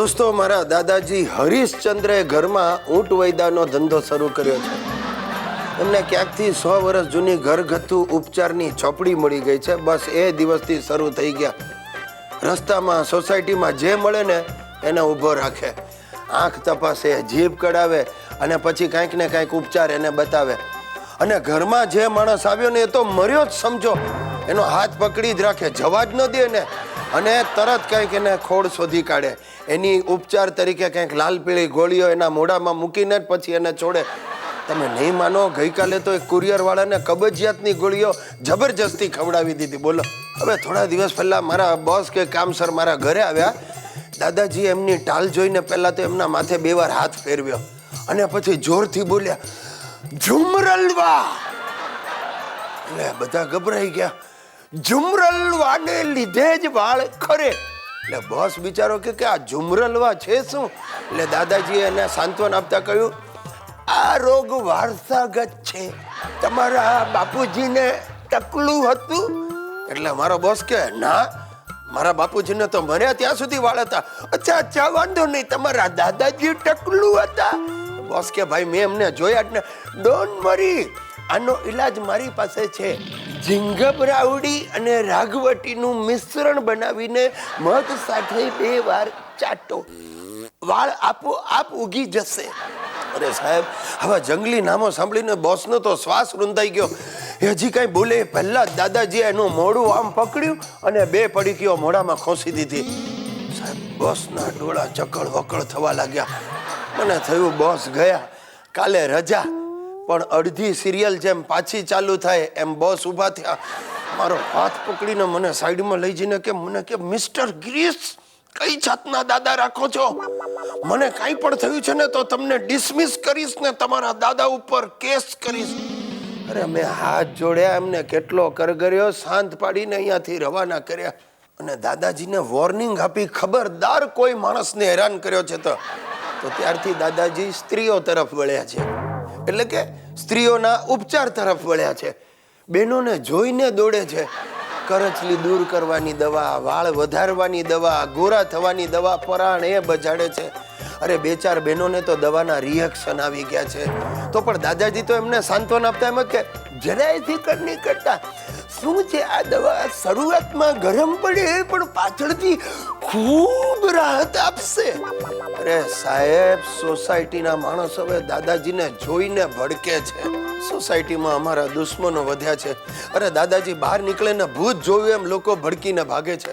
દોસ્તો, મારા દાદાજી હરીશચંદ્રે ઘરમાં ઊંટ વૈદાનો ધંધો શરૂ કર્યો છે. એમને ક્યાંકથી 100 વર્ષ જૂની ઘરગથ્થુ ઉપચારની ચોપડી મળી ગઈ છે. બસ એ દિવસથી શરૂ થઈ ગયા. રસ્તામાં, સોસાયટીમાં જે મળે ને એને ઊભો રાખે, આંખ તપાસે, જીભ કઢાવે અને પછી કાંઈક ને કાંઈક ઉપચાર એને બતાવે. અને ઘરમાં જે માણસ આવ્યો ને એ તો મર્યો જ સમજો. એનો હાથ પકડી જ રાખે, જવા જ ન દે ને. અને તરત કંઈક એને ખોડ શોધી કાઢે. એની ઉપચાર તરીકે કંઈક લાલ પીળી ગોળીઓ એના મોઢામાં મૂકીને જ પછી એને છોડે. તમે નહીં માનો, ગઈકાલે તો એક કુરિયરવાળાને કબજિયાતની ગોળીઓ જબરજસ્તી ખવડાવી દીધી. બોલો. હવે થોડા દિવસ પહેલા મારા બોસ કે કામસર મારા ઘરે આવ્યા. દાદાજી એમની ટાલ જોઈને પહેલા તો એમના માથે 2 વાર હાથ ફેરવ્યો અને પછી જોરથી બોલ્યા, ઝુમરલવા. એટલે બધા ગભરાઈ ગયા. ઝુમરલવાને લીધે જ વાળ ખરે. એટલે બોસ બિચારો કે આ ઝુમરલવા છે શું? એટલે દાદાજીએ એને સાંત્વન આપતા કહ્યું, આ રોગ વારસાગત છે. તમારા બાપુજીને ટકલું હતું? એટલે મારો બોસ કે ના, મારા બાપુજીને તો મર્યા ત્યાં સુધી વાળ હતા. અચ્છા, વાંધો નહીં, તમારા દાદાજી ટકલું હતા? બોસ કે ભાઈ મેં એમને જોયા જ ને. ડોન્ટ વરી, આનો ઈલાજ મારી પાસે છે. ઝીંગબરાવડી અને રાઘવટીનું મિશ્રણ બનાવીને મધ સાથે 2 વાર ચાટો, વાળ આપોઆપ ઉગી જશે. અરે સાહેબ, હવે જંગલી નામો સાંભળીને બોસનો તો શ્વાસ રૂંધાઈ ગયો. હજી કઈ બોલે પહેલા જ દાદાજીએ એનું મોઢું આમ પકડ્યું અને 2 પડીકીઓ મોઢામાં ખોસી દીધી. સાહેબ, બોસના ડોળા ચકળ વકળ થવા લાગ્યા. મને થયું બોસ ગયા, કાલે રજા. પણ અડધી સિરિયલ જેમ પાછી ચાલુ થાય એમ બોસ ઊભા થયા. મારો હાથ પકડીને મને સાઈડમાં લઈ જઈને મને કે મિસ્ટર ગિરીશ, કઈ જાતના દાદા રાખો છો? મને કાંઈ પણ થયું છે ને તો તમને ડિસમિસ કરીશ ને તમારા દાદા ઉપર કેસ કરીશ. અરે મેં હાથ જોડ્યા, એમને કેટલો કરગર્યો, શાંત પાડીને અહીંયાથી રવાના કર્યા. અને દાદાજીને વોર્નિંગ આપી, ખબરદાર કોઈ માણસને હેરાન કર્યો છે તો ત્યારથી દાદાજી સ્ત્રીઓ તરફ વળ્યા છે. એટલે કે સ્ત્રીઓના ઉપચાર તરફ વળ્યા છે. બહેનોને જોઈને દોડે છે. કરચલી દૂર કરવાની દવા, વાળ વધારવાની દવા, ગોરા થવાની દવા પરાણે બજાડે છે. અરે 2-4 બહેનોને તો દવાના રિએક્શન આવી ગયા છે. તો પણ દાદાજી તો એમને સાંત્વન આપતા એમ કે જરાય ફિકર નહીં કરતા. શું છે આ દવા? શરૂઆતમાં ગરમ પડે પણ પાછળથી ખૂબ રાહત આપશે. અરે સાહેબ, સોસાયટીના માણસો હવે દાદાજીને જોઈને ભડકે છે. સોસાયટીમાં અમારા દુશ્મનો વધ્યા છે. અરે દાદાજી બહાર નીકળે ને ભૂત જોયું એમ લોકો ભડકીને ભાગે છે.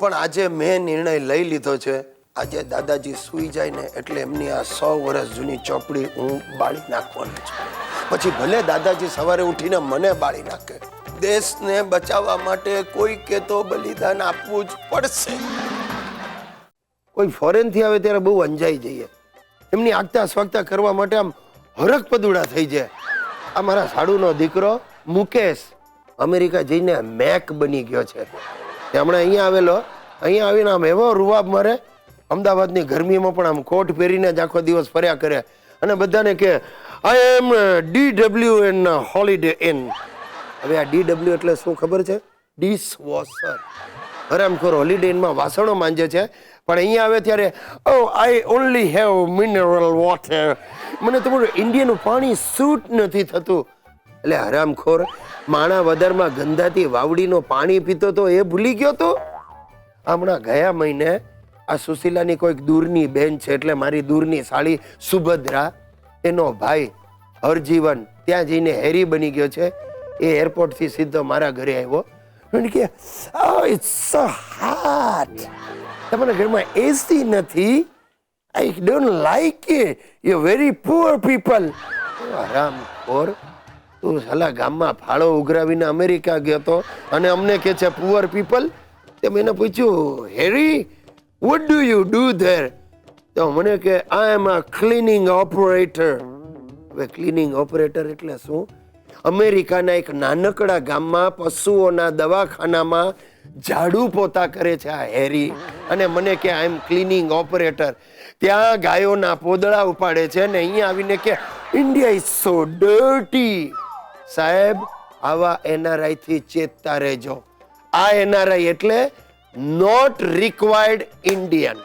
પણ આજે મેં નિર્ણય લઈ લીધો છે. આજે દાદાજી સૂઈ જાય ને એટલે એમની આ 100 વર્ષ જૂની ચોપડી હું બાળી નાખવાની છું. પછી ભલે દાદાજી સવારે ઉઠીને મને બાળી નાખે. દેશને બચાવવા માટે કોઈકે તો બલિદાન આપવું જ પડશે. કોઈ ફોરેનથી આવે ત્યારે બહુ અંજાઈ જઈએ. એમની આગતા સ્વાગતા કરવા માટે આમ હરખ પદુડા થઈ જાય. આ મારા સાડુનો દીકરો મુકેશ અમેરિકા જઈને મેક બની ગયો છે. હમણાં અહીંયા આવેલો. અહીંયા આવીને આમ એવો રૂવાબ મારે. અમદાવાદની ગરમીમાં પણ આમ કોટ પહેરીને જ આખો દિવસ ફર્યા કરે અને બધાને કે I am DW in holiday inn. હવે આ DW એટલે શું ખબર છે? Dishwasher. હરામખોર હોલિડે ઇનમાં વાસણો માંજે છે, પણ અહીંયા આવે ત્યારે oh I only have mineral water. મને તમારું ઇન્ડિયનનું પાણી સૂટ નથી થતું. એટલે હરામખોર માણા વદરમાં ગંધાતી વાવડીનો પાણી પીતો તો એ ભૂલી ગયો તો. હમણાં ગયા મહિને આ સુશીલાની કોઈક દૂરની બેન છે, એટલે મારી દૂરની સાળી સુભદ્રા, એનો ભાઈ હરજીવન ત્યાં જઈને હેરી બની ગયો છે. એ એરપોર્ટથી સીધો મારા ઘરે આવ્યો. કે ઇટ્સ સો હોટ, તમારા ઘરમાં એસી નથી. I don't like it, you very poor people. હરામખોર, તું સાલા ગામમાં ફાળો ઉઘરાવીને અમેરિકા ગયો તો અને અમને કે છે પુઅર પીપલ. તે મેં પૂછ્યું, હેરી what do you do there? તો મને કે I am a cleaning operator. હવે ક્લિનિંગ ઓપરેટર એટલે શું? અમેરિકાના એક નાનકડા ગામમાં પશુઓના દવાખાનામાં ઝાડુ પોતા કરે છે આ હેરી. અને મને કે આઈ એમ ક્લિનિંગ ઓપરેટર. ત્યાં ગાયોના પોદળા ઉપાડે છે ને અહીંયા આવીને કે ઇન્ડિયા ઇઝ સો ડર્ટી. સાહેબ, આવા NRI થી ચેતતા રહેજો. આ NRI એટલે નોટ રિક્વાયર્ડ ઇન્ડિયન.